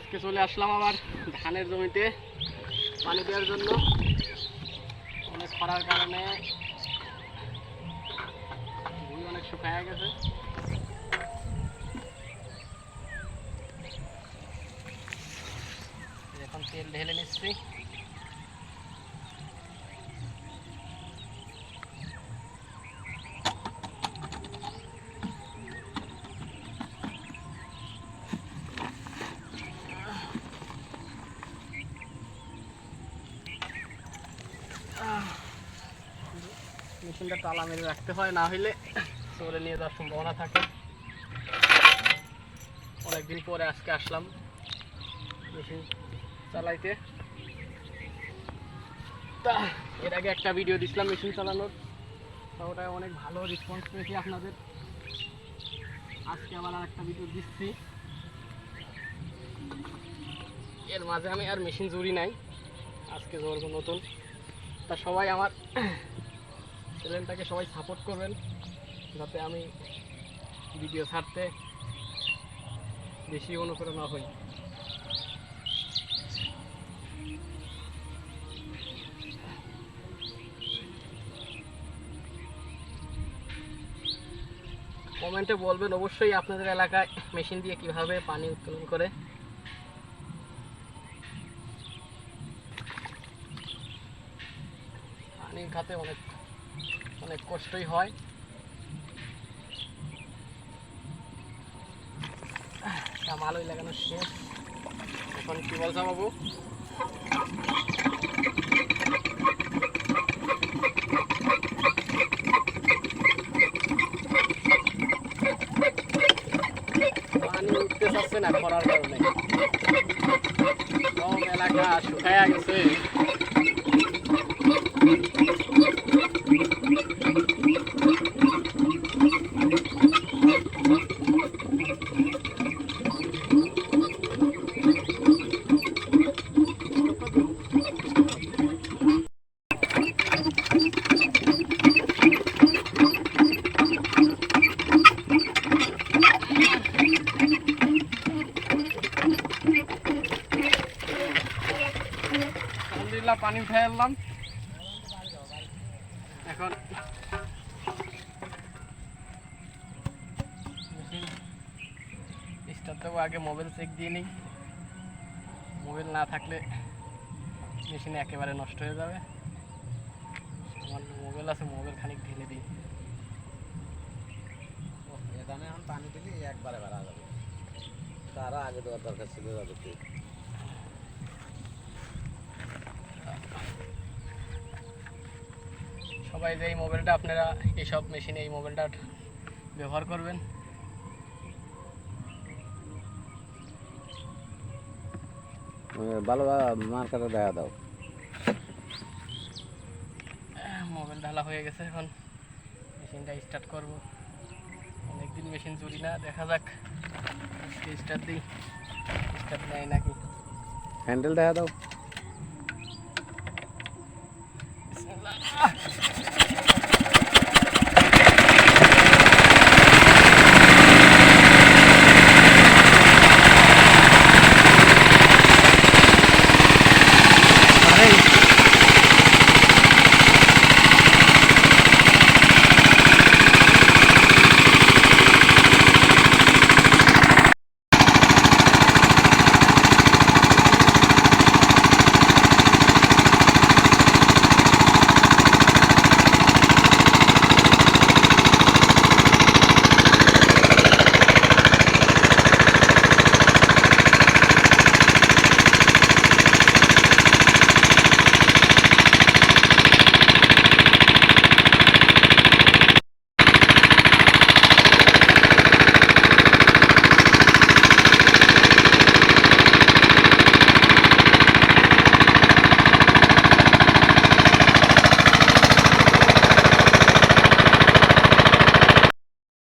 আজকে চলে আসলাম আবার ধানের জমিতে পানি দেওয়ার জন্য। অনেক খরার কারণে ভুঁই অনেক শুকায় গেছে। এখন তেল ঢেলে নিচ্ছি। মেশিনটা তালা মেরে রাখতে হয়, না হইলে চোরে নিয়ে যাওয়ার সম্ভাবনা থাকে। অনেকদিন পরে আজকে আসলাম মেশিন চালাইতে। তা এর আগে একটা ভিডিও দিছিলাম মেশিন চালানোর, তা ওটায় অনেক ভালো রেসপন্স পেয়েছি আপনাদের। আজকে আবার আর একটা ভিডিও দিচ্ছি। এর মাঝে আমি আর মেশিন জুড়ি নাই, আজকে জোর নতুন। তা সবাই আমার চ্যানেলটাকে সবাই সাপোর্ট করবেন, যাতে আমি ভিডিও ছাড়তে বেশি অনুপ্রেরণা হই। কমেন্টে বলবেন অবশ্যই আপনাদের এলাকায় মেশিন দিয়ে কিভাবে পানি উত্তোলন করে। পানি খাতে অনেক অনেক কষ্টই হয়। মালই লাগানো শেষ, এখন কি বলছো বাবু? পানি উঠতে চাচ্ছে না খরার কারণে, সব এলাকা শুকায়া গেছে। আলহামদুলিল্লাহ পানি উঠে এলাম। এখন মেশিন স্টার্ট দেবো, আগে মোবাইল চেক দিয়ে নিই। মোবাইল না থাকলে মেশিন একেবারে নষ্ট হয়ে যাবে। আমার মোবাইল আছে, মোবাইল খানিক ঢেলে দিই। এখানে এখন পানি দিলে একবারে বেড়া যাবে, তারা আগে দেওয়ার দরকার ছিল। যাবে কি সবাই যে এই মোবাইলটা আপনারা এইসব মেশিনে এই মোবাইলটা ব্যবহার করবেন। ভালো মার্কেটে দেখা দাও। মোবাইল ঢালা হয়ে গেছে, এখন মেশিনটা স্টার্ট করব। অনেকদিন মেশিন চুরি না, দেখা যাক আজকে স্টার্ট দিই, স্টার্ট নেয় নাকি। হ্যান্ডেল দেখা দাও। বিসমিল্লাহ।